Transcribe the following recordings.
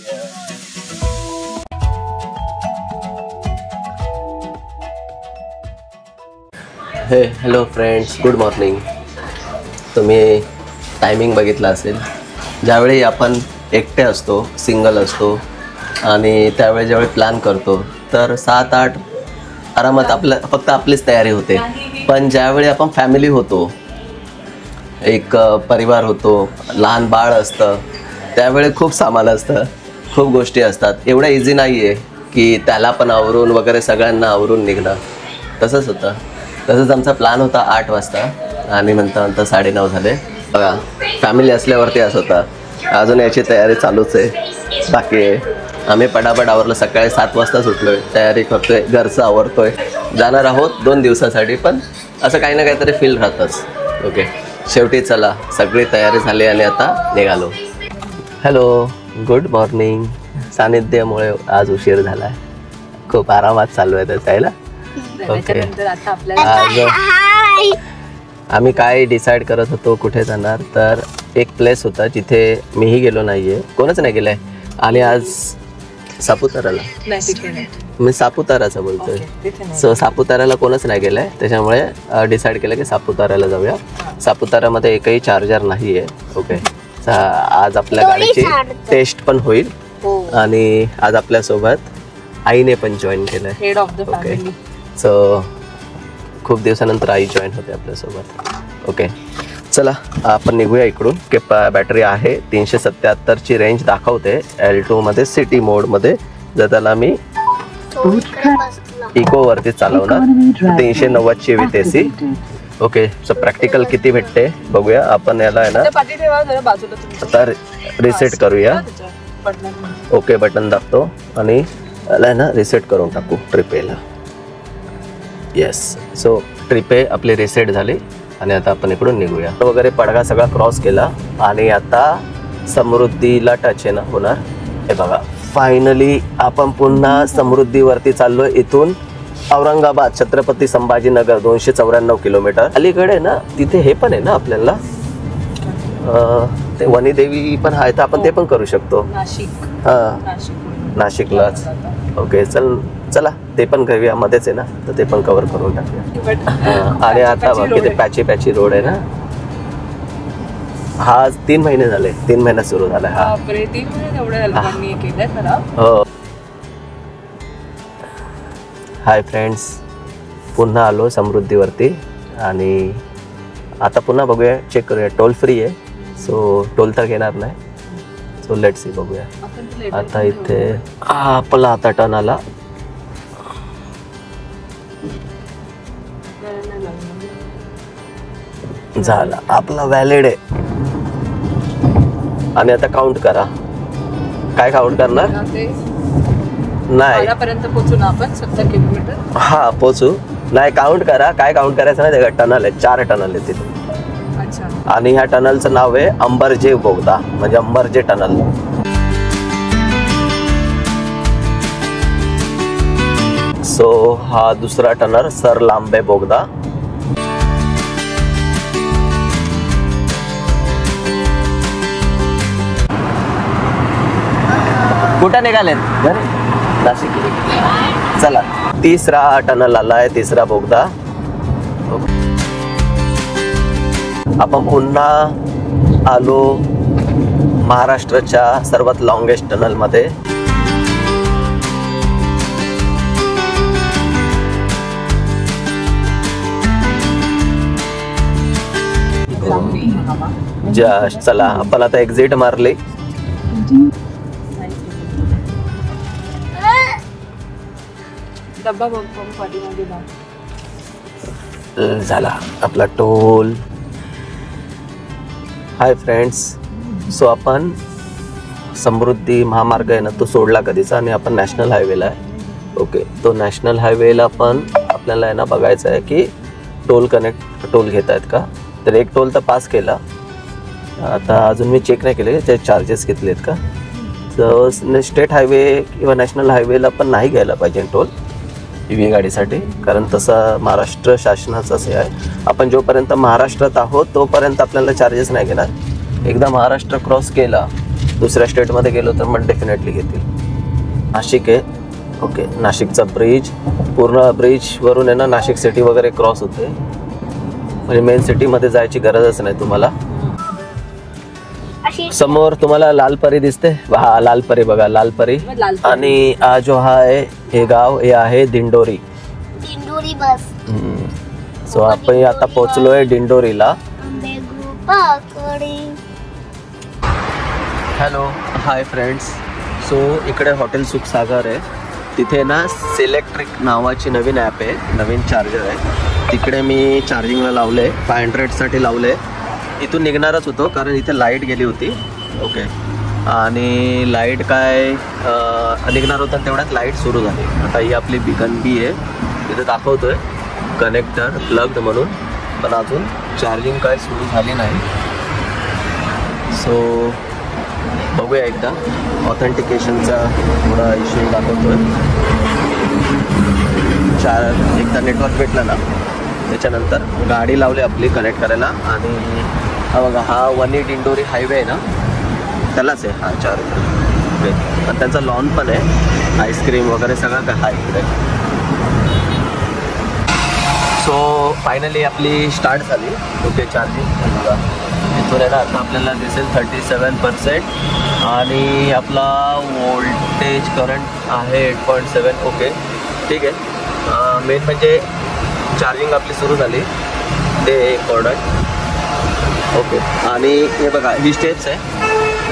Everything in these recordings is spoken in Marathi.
हे हॅलो फ्रेंड्स, गुड मॉर्निंग. तुम्ही टायमिंग बघितला असेल. ज्यावेळी आपण एकटे असतो, सिंगल असतो आणि त्यावेळी ज्यावेळी प्लॅन करतो तर 7-8 आरामात फक्त आपलीच तयारी होते. पण ज्यावेळी आपण फॅमिली होतो, एक परिवार होतो, लहान बाळ असतं, त्यावेळी खूप सामान असतं, खूप गोष्टी असतात. एवढं इझी नाही आहे की त्याला पण आवरून वगैरे सगळ्यांना आवरून निघणं. तसंच होतं. तसंच आमचा प्लॅन होता 8 वाजता आणि नंतर 9:30 झाले. बघा, फॅमिली असल्यावरती असं होतं. अजून याची तयारी चालूच आहे. बाकी आम्ही पटापट आवरलं. सकाळी 7 वाजता सुटलो आहे, तयारी करतो आहे, घरचं आवरतो आहे. जाणार आहोत 2 दिवसासाठी, पण असं काही ना काहीतरी फील राहतंच. ओके, शेवटी चला सगळी तयारी झाली आणि आता निघालो. Hello, good morning. सानिध्यामुळे आज उशीर झाला आहे. खूप आरामात चालू आहे त्याचायला. ओके, आज आम्ही काय डिसाईड करत होतो कुठे जाणार. तर एक प्लेस होता जिथे मीही गेलो नाही आहे, कोणच नाही गेलं आहे. आणि आज सापुताराला, मी सापुताराचं बोलतोय. सो सापुताराला कोणच नाही गेलं आहे, त्याच्यामुळे डिसाईड केलं की सापुताराला जाऊया. सापुतारामध्ये एकही चार्जर नाही आहे. ओके, आज आपल्या गाडीची टेस्ट पण होईल. आणि आज आपल्यासोबत आईने पण जॉईन केलं आहे. ओके, सो खूप दिवसानंतर आई जॉईन होते आपल्यासोबत. ओके, चला आपण निघूया इकडून. की बॅटरी आहे 377ची रेंज दाखवते L2 मध्ये, सिटी मोडमध्ये. जर त्याला मी इकोवरती चालवणार 390ची with AC. Okay, so practical किती भेटते बघूया आपण. याला आहे ना आता रिसेट करूया. ओके, बटन दाबतो आणि याला आहे ना रिसेट करून टाकू ट्रिपेला. येस, सो ट्रिपे आपली रिसेट झाली आणि आता आपण इकडून निघूया. वगैरे पडगा सगळा क्रॉस केला आणि आता समृद्धीला टच आहे ना होणार. हे बघा, फायनली आपण पुन्हा समृद्धीवरती चाललोय. इथून औरंगाबाद छत्रपती संभाजीनगर 294 किलोमीटर. अलीकडे ना तिथे हे पण आहे ना आपल्याला ते वनीदेवी पण आहे, तर आपण ते पण करू शकतो. नाशिकलाच. ओके, चला ते पण घेऊया, मध्येच आहे ना, तर ते पण कव्हर करून टाकूया. आणि आता बघ किती पॅची रोड आहे ना. हा 3 महिने झाले, 3 महिन्यात सुरू झाला हा. हो. हाय फ्रेंड्स, पुन्हा आलो समृद्धीवरती आणि आता पुन्हा बघूया, चेक करूया. टोल फ्री आहे, सो टोल तर घेणार नाही. सो लेट्स सी, बघूया. आता इथे आपला आता टर्न आला. झाला आपला व्हॅलिड आहे. आणि आता काउंट करा. काय काउंट करणार? नाही, आपण 70 किलोमीटर. हा, पोचू. नाही, काउंट करा. काय काउंट करायचं नाही, ते टनल आहे, 4 टनल आहे तिथे. आणि ह्या टनलचं नाव आहे अंबरजे बोगदा, म्हणजे अंबरजे टनल. सो हा दुसरा टनल सर लांबे बोगदा. कुठं निघालेत? नाशिक. चला, तिसरा टनल आलाय, तिसरा बोगदा. आपण पुन्हा आलो महाराष्ट्राच्या सर्वात लॉंगेस्ट टनल मध्ये. चला, आपण आता एक्झिट मारली. झाला आपला टोल. हाय फ्रेंड्स, सो आपण समृद्धी महामार्ग आहे ना, तो सोडला कधीचा आणि आपण नॅशनल हायवेला आहे. ओके, तो नॅशनल हायवेला पण आपल्याला आहे ना बघायचं आहे की टोल घेत आहेत का. तर एक टोल तर पास केला. आता अजून मी चेक नाही केले ते चार्जेस घेतलेत का. तर स्टेट हायवे किंवा नॅशनल हायवेला पण नाही घ्यायला पाहिजे टोल EV गाडीसाठी, कारण तसं महाराष्ट्र शासनाचं असे आहे. आपण जोपर्यंत महाराष्ट्रात आहोत तोपर्यंत आपल्याला चार्जेस नाही घेणार. एकदा महाराष्ट्र क्रॉस केला दुसऱ्या स्टेटमध्ये गेलो तर मग डेफिनेटली घेतील. नाशिक आहे. ओके, नाशिकचा ब्रिज, पूर्ण ब्रिजवरून आहे ना नाशिक सिटी वगैरे क्रॉस होते. म्हणजे मेन सिटीमध्ये जायची गरजच नाही तुम्हाला. समोर तुम्हाला लालपरी दिसते. हा लालपरी बघा, लालपरी. आणि जो हा आहे हे गाव हे आहे दिंडोरी. बस. सो आपण आता पोहोचलोय दिंडोरीला. Hello, hi friends. सो इकडे हॉटेल सुखसागर आहे. तिथे ना सिलेक्ट्रिक नावाची नवीन ॲप आहे, नवीन चार्जर आहे. तिकडे मी चार्जिंगला लावले, 500साठी लावले. इथून निघणारच होतो कारण इथे लाईट गेली होती. ओके, आणि लाईट काय निघणार होता तेवढ्यात लाईट सुरू झाली. आता ही आपली बिकन बी आहे, तिथे दाखवतोय कनेक्टर प्लग्ड म्हणून, पण अजून चार्जिंग काय सुरू झाली नाही. सो बघूया एकदा. ऑथेंटिकेशनचा थोडा इश्यू दाखवतोय. एकदा नेटवर्क भेटलं ना त्याच्यानंतर गाडी लावली आपली कनेक्ट करायला. आणि हा बघा, हा वनी दिंडोरी हायवे आहे ना, त्यालाच आहे हा चार्जर. ओके, आणि त्यांचा लॉन पण आहे, आईस्क्रीम वगैरे सगळं काय आहे इकडे. सो फायनली आपली स्टार्ट झाली. ओके, चार्जिंग बघा इथून आहे ना आता आपल्याला दिसेल 37% आणि आपला वोल्टेज करंट आहे 8.7. ओके, ठीक आहे. मेन म्हणजे चार्जिंग आपली सुरू झाली, ते इम्पॉर्टंट. ओके, आणि हे बघा ही स्टेप्स आहे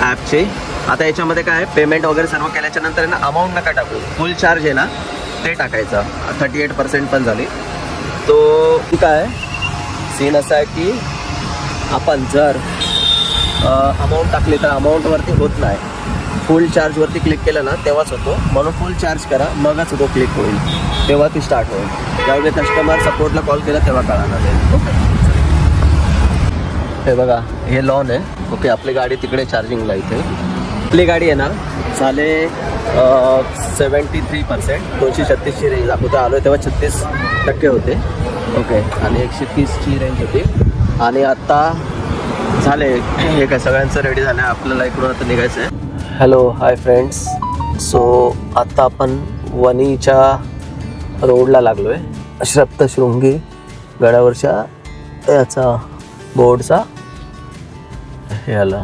ॲपची. आता याच्यामध्ये काय आहे, पेमेंट वगैरे सर्व केल्याच्या नंतर आहे ना अमाऊंट नका टाकू, फुल चार्ज आहे ना ते टाकायचं. 38% पण झाली. तो काय सीन असा आहे की आपण जर अमाऊंट टाकली तर अमाऊंटवरती होत नाही. फुल चार्जवरती क्लिक केलं ना तेव्हाच होतो. म्हणून फुल चार्ज करा, मगच तो क्लिक होईल, तेव्हा ती स्टार्ट होईल. ज्यावेळी कस्टमर सपोर्टला कॉल केला तेव्हा कळणार आहे. ओके, हे बघा हे लॉन आहे. ओके, आपली गाडी तिकडे चार्जिंगला. इथे आपली गाडी आहे ना झाले 73%. 236ची रेंज दाखवता आलो तेव्हा 36% होते. ओके, आणि 130ची रेंज होती. आणि आता झाले हे काय सगळ्यांचं रेडी झालं आहे, आपल्याला इकडून आता निघायचं आहे. Hello, hi friends. सो आता आपण वनीच्या रोडला लागलो आहे. सप्तशृंगी गडावरच्या याचा बोर्डचा हे आला.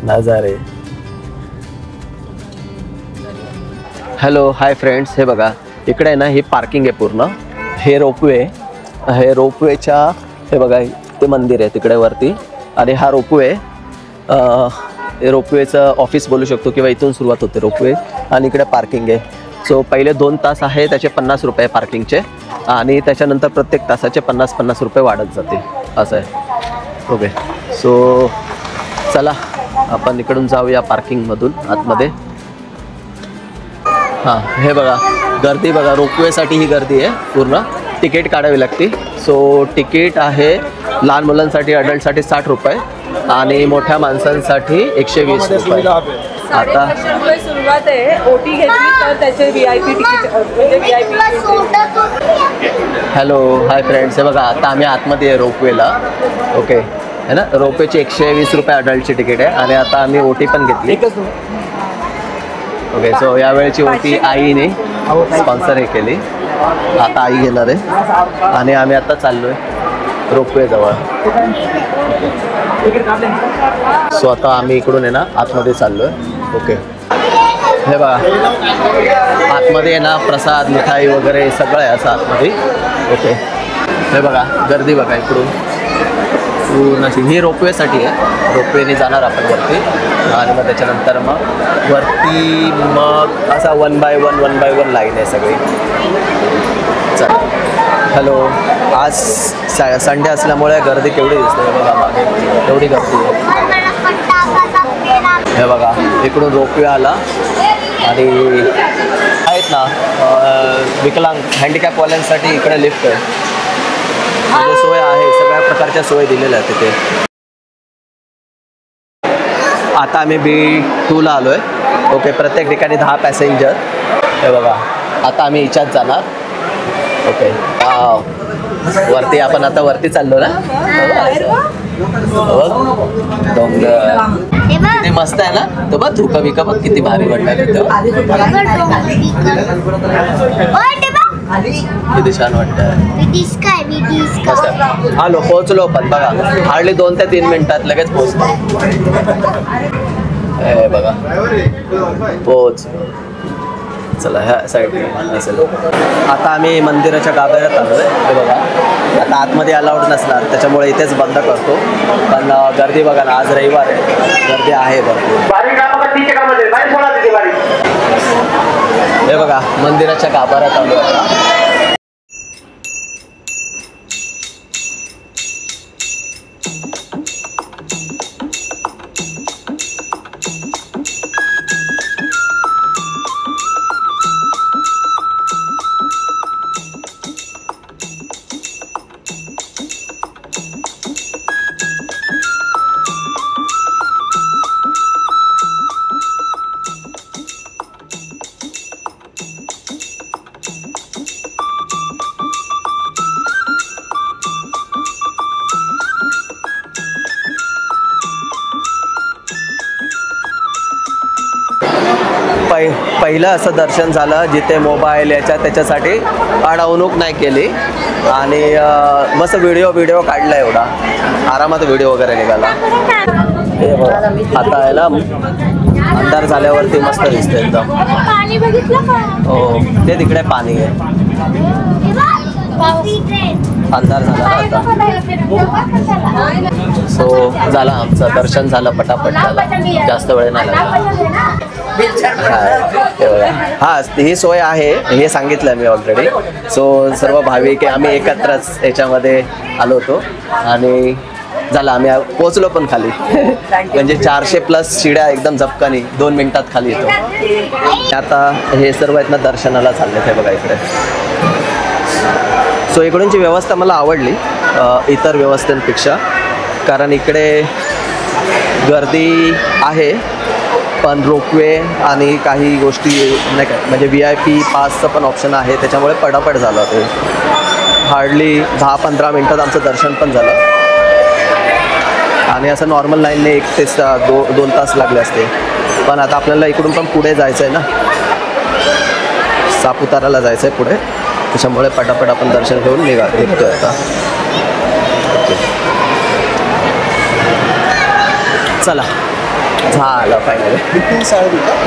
नजारे. Hello, hi friends. हे बघा इकडे आहे ना ही पार्किंग आहे पूर्ण. हे रोपवे, हे रोपवेच्या हे बघा ते मंदिर आहे तिकडे वरती. आणि हा रोपवे रोपवेचं ऑफिस बोलू शकतो किंवा इथून सुरुवात होते रोपवे. आणि इकडे पार्किंग आहे. सो पहिले 2 तास आहे त्याचे 50 रुपये पार्किंगचे, आणि त्याच्यानंतर प्रत्येक तासाचे 50-50 रुपये वाढत जातील असं आहे. ओके, सो चला आपण इकडून जाऊया पार्किंगमधून आतमध्ये. हां, हे बघा गर्दी बघा, रोपवेसाठी ही गर्दी आहे पूर्ण. तिकीट काढावी लागते. सो तिकीट आहे लहान मुलांसाठी अडल्टसाठी 60 रुपये आणि मोठ्या माणसांसाठी 120 रुपये. आता सुरुवात आहे. ओटी घेतली तर त्याचे VIP तिकीट म्हणजे VIP. Hello, hi friends. हे बघा आता आम्ही आतमध्ये आहे रोपवेला. ओके, है ना, रोपवेची 120 रुपये अडल्टची तिकीट आहे. आणि आता आम्ही ओटी पण घेतली. ओके, सो यावेळेची ओटी आईने स्पॉन्सर हे केली. आता आई घेणार आहे आणि आम्ही आता चाललो आहे रोपवेजवळ. सो आता आम्ही इकडून आहे ना आतमध्ये चाललो आहे. ओके, हे बघा आतमध्ये आहे ना प्रसाद मिठाई वगैरे सगळं आहे असं आतमध्ये. ओके, हे बघा गर्दी बघा इकडून पूर्ण. ही रोपवेसाठी आहे. रोपवेने जाणार आपण वरती आणि मग त्याच्यानंतर मग वरती मग असा 1 बाय 1 लाईन आहे सगळी. चला. हॅलो, आज संडे असल्यामुळे गर्दी केवढी दिसते बघा मागे, एवढी गर्दी आहे. हे बघा इकडून रोपवे आला आणि आहेत ना विकलांग हँडिकॅपवाल्यांसाठी इकडे लिफ्ट आहे. म्हणजे सोय आहे, सगळ्या प्रकारच्या सोय दिलेल्या आहेत तिथे. आता आम्ही B2ला आलो आहे. ओके, प्रत्येक ठिकाणी 10 पॅसेंजर. हे बघा, आता आम्ही हिच्यात जाणार. ओके, वरती आपण आता वरती चाललो ना. डोंगर ते मस्त आहे ना. तो बघ धुका बिका बघ किती भारी वाटणार किती छान वाटतं. आलो, पोहोचलो पण बघा हार्डली 2 ते 3 मिनिटात लगेच पोहोचलो. हे बघा पोच. चला ह्या साईड असेल. आता आम्ही मंदिराच्या गाभाऱ्यात आलो आहे. हे बघा, आता आतमध्ये अलाउड नसणार त्याच्यामुळे इथेच बंद करतो. पण गर्दी बघा ना, आज रविवार आहे, गर्दी आहे भरपूर. हे बघा मंदिराच्या गाभाऱ्यात आलो आता. पहिलं असं दर्शन झालं जिथे मोबाईल त्याच्यासाठी अडवणूक नाही केली आणि मस्त व्हिडिओ काढला. एवढा आरामात व्हिडिओ वगैरे निघाला. हे बघा, आता आहे ना अंधार झाल्यावरती मस्त दिसतं एकदम. हो, ते तिकडे पाणी आहे. अंधार झाला ना आता. सो झालं आमचं दर्शन झालं, पटापट झालं, जास्त वेळ नाही लागला. हा, ही सोय आहे हे सांगितलं मी ऑलरेडी. सो सर्व भाविक आम्ही एकत्रच याच्यामध्ये आलो होतो आणि झालं आम्ही पोचलो पण खाली. म्हणजे 400+ शिड्या एकदम झपकानी 2 मिनिटात खाली येतो. आता हे सर्व आहेत ना दर्शनाला चालले. हे बघा इकडे. सो इकडूनची व्यवस्था मला आवडली इतर व्यवस्थांपेक्षा, कारण इकडे गर्दी आहे पण रोपवे आणि काही गोष्टी नाही का, म्हणजे VIP पासचं पण ऑप्शन आहे त्याच्यामुळे पटापट झालं. ते हार्डली 10-15 मिनटात आमचं दर्शन पण झालं आणि असं नॉर्मल लाईनने 1 ते 2 तास लागले असते. पण आता आपल्याला इकडून पण पुढे जायचं आहे ना, सापुताराला जायचं आहे पुढे, त्याच्यामुळे पटापट आपण दर्शन घेऊन निघतोय आता. चला झालं फायनली.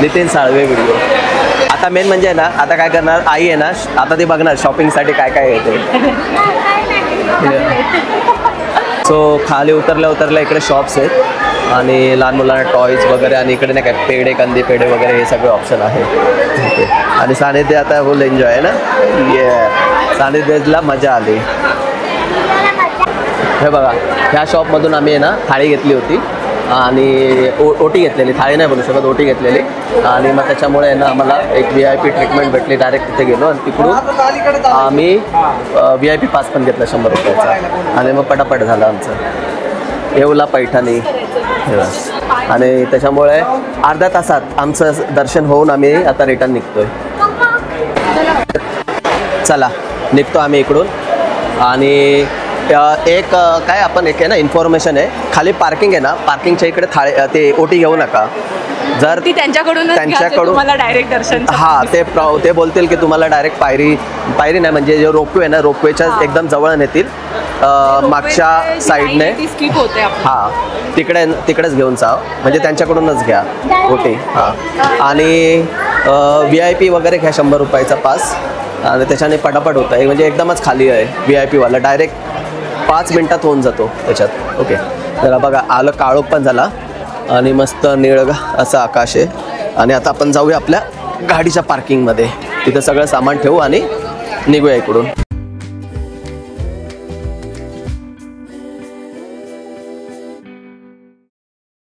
नितीन साळवे व्हिडिओ. आता मेन म्हणजे ना, आता काय करणार आई आहे ना, आता ती बघणार शॉपिंगसाठी काय काय येते. सो खाली उतरल्या इकडे शॉप्स आहेत आणि लहान मुलांना टॉयज वगैरे आणि इकडे नाही काय पेढे, कंदी पेढे वगैरे हे सगळे ऑप्शन आहे. आणि सानिध्य आता फुल एन्जॉय आहे ना. ये सानिध्यला मजा आली. हे बघा, ह्या शॉपमधून आम्ही आहे ना थाळी घेतली होती आणि ओटी घेतलेली, थाळी नाही बोलू शकत, ओटी घेतलेली. आणि मग त्याच्यामुळे ना आम्हाला एक VIP ट्रीटमेंट भेटली. डायरेक्ट तिथे गेलो आणि तिकडून आम्ही VIP पास पण घेतला 100 रुपयाचा आणि मग पटापट झालं आमचं. येवला पैठणी आणि त्याच्यामुळे अर्ध्या तासात आमचं दर्शन होऊन आम्ही आता रिटर्न निघतोय. चला निघतो आम्ही इकडून. आणि एक काय आपण एक आहे ना इन्फॉर्मेशन आहे, खाली पार्किंग आहे ना, पार्किंगच्या इकडे ते ओटी घेऊ नका. जर त्यांच्याकडून डायरेक्ट दर्शन, हां ते बोलतील की तुम्हाला डायरेक्ट पायरी नाही, म्हणजे जे रोपवे आहे ना रोपवेच्या एकदम जवळ नेतील मागच्या साईडने. हां तिकडेच घेऊन जा, म्हणजे त्यांच्याकडूनच घ्या ओटी. हां आणि VIP वगैरे घ्या 100 रुपयाचा पास आणि त्याच्याने पटापट होतं आहे. म्हणजे एकदमच खाली आहे VIP वाला, डायरेक्ट 5 मिनिटात होऊन जातो त्याच्यात. ओके, जरा बघा आलं काळोख पण झाला आणि मस्त निळगा असं आकाश आहे. आणि आता आपण जाऊया आपल्या गाडीच्या पार्किंगमध्ये, तिथं सगळं सामान ठेवू आणि निघूया इकडून.